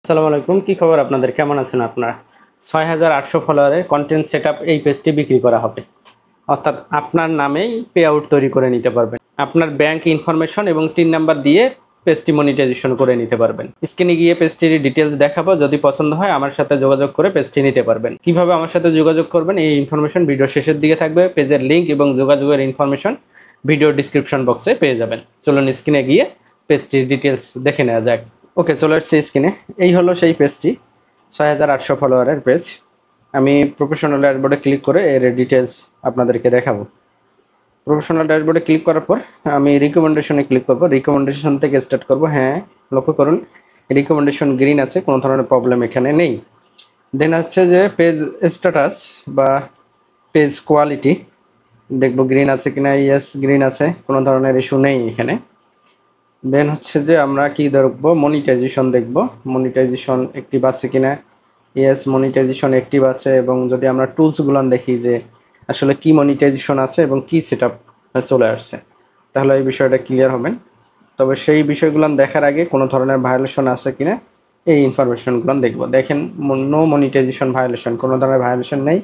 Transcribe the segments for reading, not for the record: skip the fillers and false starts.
আসসালামু আলাইকুম, কি খবর আপনাদের? কেমন আছেন আপনারা? ৬,৮০০ ফলোয়ারের কন্টেন্ট সেটআপ এই পেজটি বিক্রি করা হবে। অর্থাৎ আপনার নামেই পে আউট তৈরি করে নিতে পারবেন। আপনার ব্যাংক ইনফরমেশন এবং টিন নাম্বার দিয়ে পেজটি মনিটাইজেশন করে নিতে পারবেন। স্ক্রিনে গিয়ে পেজটির ডিটেলস দেখাবো, যদি পছন্দ হয় আমার সাথে যোগাযোগ করে পেজটি নিতে পারবেন। কিভাবে আমার সাথে যোগাযোগ করবেন এই ইনফরমেশন ভিডিও শেষের দিকে থাকবে। পেজের লিঙ্ক এবং যোগাযোগের ইনফরমেশন ভিডিও ডিসক্রিপশন বক্সে পেয়ে যাবেন। চলুন স্ক্রিনে গিয়ে পেজটির ডিটেলস দেখে নেওয়া যাক। ওকে, চলে আসছে স্ক্রিনে। এই হলো সেই পেজটি, ৬,৮০০ ফলোয়ারের পেজ। আমি প্রফেশনাল ড্যাশবোর্ডে ক্লিক করে এর ডিটেলস আপনাদেরকে দেখাবো। প্রফেশনাল ড্যাশবোর্ডে ক্লিক করার পর আমি রিকমেন্ডেশনে ক্লিক করব। রিকমেন্ডেশন থেকে স্টার্ট করব। হ্যাঁ, লক্ষ্য করুন রিকমেন্ডেশন গ্রিন আছে, কোনো ধরনের প্রবলেম এখানে নেই। দেন হচ্ছে যে পেজ স্ট্যাটাস বা পেজ কোয়ালিটি দেখব গ্রিন আছে কিনা। ইয়েস, গ্রিন আছে, কোনো ধরনের ইস্যু নেই এখানে। দেন হচ্ছে যে আমরা কি দেখবো, মনিটাইজেশন দেখব। মনিটাইজেশন অ্যাক্টিভ আছে কিনা। ইয়েস, মনিটাইজেশন অ্যাক্টিভ আছে। এবং যদি আমরা টুলসগুলো দেখি যে আসলে কি মনিটাইজেশন আছে এবং কি সেটআপ চলে আসছে, তাহলে এই বিষয়টা ক্লিয়ার হবেন। তবে সেই বিষয়গুলো দেখার আগে কোনো ধরনের ভায়োলেশন আছে কিনা এই ইনফরমেশনগুলো দেখব। দেখেন নো মনিটাইজেশন ভায়োলেশন, কোনো ধরনের ভায়োলেশন নেই।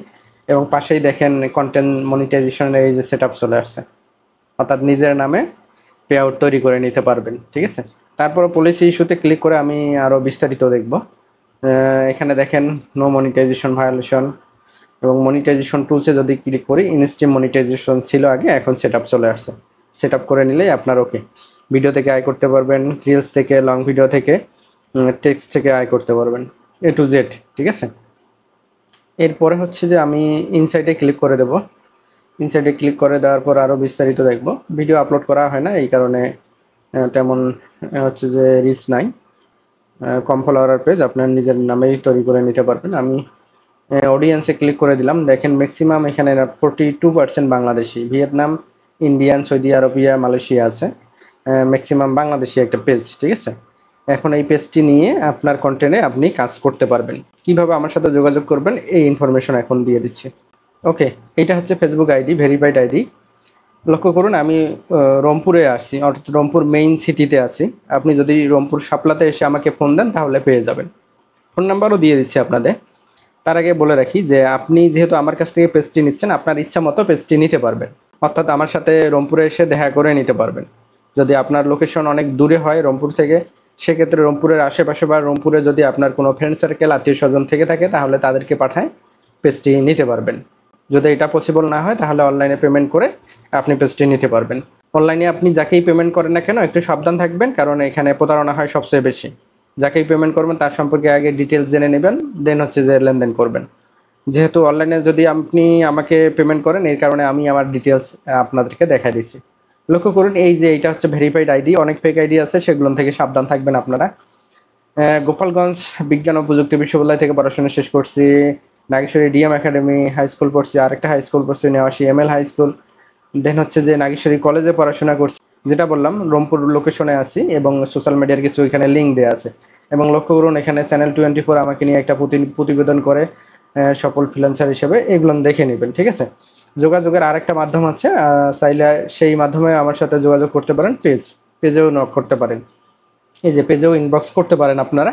এবং পাশেই দেখেন কন্টেন্ট মনিটাইজেশনের এই যে সেটআপ চলে আসছে, অর্থাৎ নিজের নামে পে আউট তৈরি করে নিতে পারবেন। ঠিক আছে, তারপর পলিসি ইস্যুতে ক্লিক করে আমি আরও বিস্তারিত দেখব। এখানে দেখেন নো মনিটাইজেশন ভায়োলেশন এবং মনিটাইজেশন টুলসে যদি ক্লিক করি, ইনস্ট্রিম মনিটাইজেশন ছিল আগে, এখন সেটআপ চলে আসছে। সেটআপ করে নিলেই আপনার ওকে। ভিডিও থেকে আয় করতে পারবেন, রিলস থেকে, লং ভিডিও থেকে, টেক্সট থেকে আয় করতে পারবেন, A to Z। ঠিক আছে, এরপরে হচ্ছে যে আমি ইনসাইটে ক্লিক করে দেব। ইনসাইটে ক্লিক করে দেওয়ার পর আরও বিস্তারিত দেখব। ভিডিও আপলোড করা হয় না, এই কারণে তেমন হচ্ছে যে রিচ নাই। কম ফলোয়ার পেজ আপনার নিজের নামেই তৈরি করে নিতে পারবেন। আমি অডিয়েন্সে ক্লিক করে দিলাম। দেখেন ম্যাক্সিমাম এখানে 42% Bangladeshi, Vietnam, Indian, Saudi Arabia, Malaysia আছে। ম্যাক্সিমাম বাংলাদেশি একটা পেজ। ঠিক আছে, এখন এই পেজটি নিয়ে আপনার কন্টেন্টে আপনি কাজ করতে পারবেন। কিভাবে আমার সাথে যোগাযোগ করবেন এই ইনফরমেশন এখন দিয়ে দিচ্ছি। ওকে, এটা হচ্ছে ফেসবুক আইডি, ভেরিফাইড আইডি। লক্ষ্য করুন আমি রংপুরে আসছি, অর্থাৎ রংপুর মেইন সিটিতে আছি। আপনি যদি রংপুর শাপলাতে এসে আমাকে ফোন দেন তাহলে পেয়ে যাবেন। ফোন নাম্বারও দিয়ে দিচ্ছি আপনাদের। তার আগে বলে রাখি যে আপনি যেহেতু আমার কাছ থেকে পেজটি নিচ্ছেন, আপনার ইচ্ছা মতো পেজটি নিতে পারবেন। অর্থাৎ আমার সাথে রংপুরে এসে দেখা করে নিতে পারবেন। যদি আপনার লোকেশন অনেক দূরে হয় রংপুর থেকে, সেক্ষেত্রে রংপুরের আশেপাশে বা রংপুরে যদি আপনার কোনো ফ্রেন্ড সার্কেল, আত্মীয় স্বজন থেকে থাকে, তাহলে তাদেরকে পাঠায় পেজটি নিতে পারবেন। যদি এটা পসিবল না হয় তাহলে অনলাইনে পেমেন্ট করে আপনি পেজটি নিতে পারবেন। অনলাইনে আপনি যাকেই পেমেন্ট করেন না কেন একটু সাবধান থাকবেন, কারণ এখানে প্রতারণা হয় সবচেয়ে বেশি। যাকেই পেমেন্ট করবেন তার সম্পর্কে আগে ডিটেলস জেনে নেবেন, দেন হচ্ছে যে লেনদেন করবেন। যেহেতু অনলাইনে যদি আপনি আমাকে পেমেন্ট করেন, এই কারণে আমি আমার ডিটেলস আপনাদেরকে দেখাই দিচ্ছি। লক্ষ্য করুন এই যে এইটা হচ্ছে ভেরিফাইড আইডি। অনেক ফেক আইডি আছে, সেগুলো থেকে সাবধান থাকবেন আপনারা। গোপালগঞ্জ বিজ্ঞান ও প্রযুক্তি বিশ্ববিদ্যালয় থেকে পড়াশোনা শেষ করছি। Nageshwari DM academy high school পড়ছি, আরেকটা হাই স্কুল পড়ছি Newashi ML high school. Then হচ্ছে যে নাগেশ্বরী কলেজে পড়াশোনা করছি, যেটা বললাম রংপুর লোকেশনে আছি, এবং সোশ্যাল মিডিয়ার কিছু এখানে লিঙ্ক দেওয়া আছে। এবং লক্ষ্য করুন এখানে চ্যানেল 24 আমাকে নিয়ে একটা প্রতিবেদন করে, সফল ফ্রিল্যান্সার হিসেবে, এগুলো দেখে নেবেন। ঠিক আছে, যোগাযোগের আরেকটা মাধ্যম আছে, চাইলে সেই মাধ্যমে আমার সাথে যোগাযোগ করতে পারেন। পেজেও নক করতে পারেন, এই যে পেজেও ইনবক্স করতে পারেন আপনারা।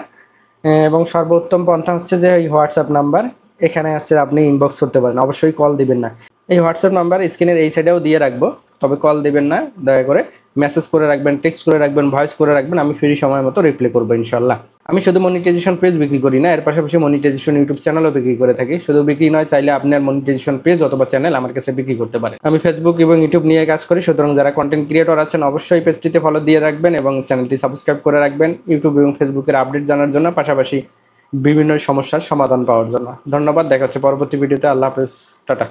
এবং সর্বোত্তম পন্থা হচ্ছে যে এই হোয়াটসঅ্যাপ নাম্বার, এখানে হচ্ছে আপনি ইনবক্স করতে পারেন, অবশ্যই কল দিবেন না। এই হোয়াটসঅ্যাপ নাম্বার স্ক্রিনের এই সাইডেও দিয়ে রাখবো, তবে কল দিবেন না, দয়া করে মেসেজ করে রাখবেন, টেক্সট করে রাখবেন, ভয়েস করে রাখবেন। আমি ফ্রি সময় মতো রিপ্লাই করবো ইনশাল্লাহ। আমি শুধু মনিটাইজেশন পেজ বিক্রি করি না, এর পাশাপাশি মনিটাইজেশন ইউটিউব চ্যানেলও বিক্রি করে থাকি। শুধু বিক্রি নয়, চাইলে আপনার মনিটাইজেশন পেজ অথবা চ্যানেল আমার কাছে বিক্রি করতে পারেন। আমি ফেসবুক এবং ইউটিউব নিয়ে কাজ করি, সুতরাং যারা কন্টেন্ট ক্রিয়েটর আছেন অবশ্যই পেজটিতে ফলো দিয়ে রাখবেন এবং চ্যানেলটি সাবস্ক্রাইব করে রাখবেন, ইউটিউব এবং ফেসবুকের আপডেট জানার জন্য, পাশাপাশি বিভিন্ন সমস্যার সমাধান পাওয়ার জন্য। ধন্যবাদ, দেখা হচ্ছে পরবর্তী ভিডিওতে। আল্লাহ হাফেজ, টাটা।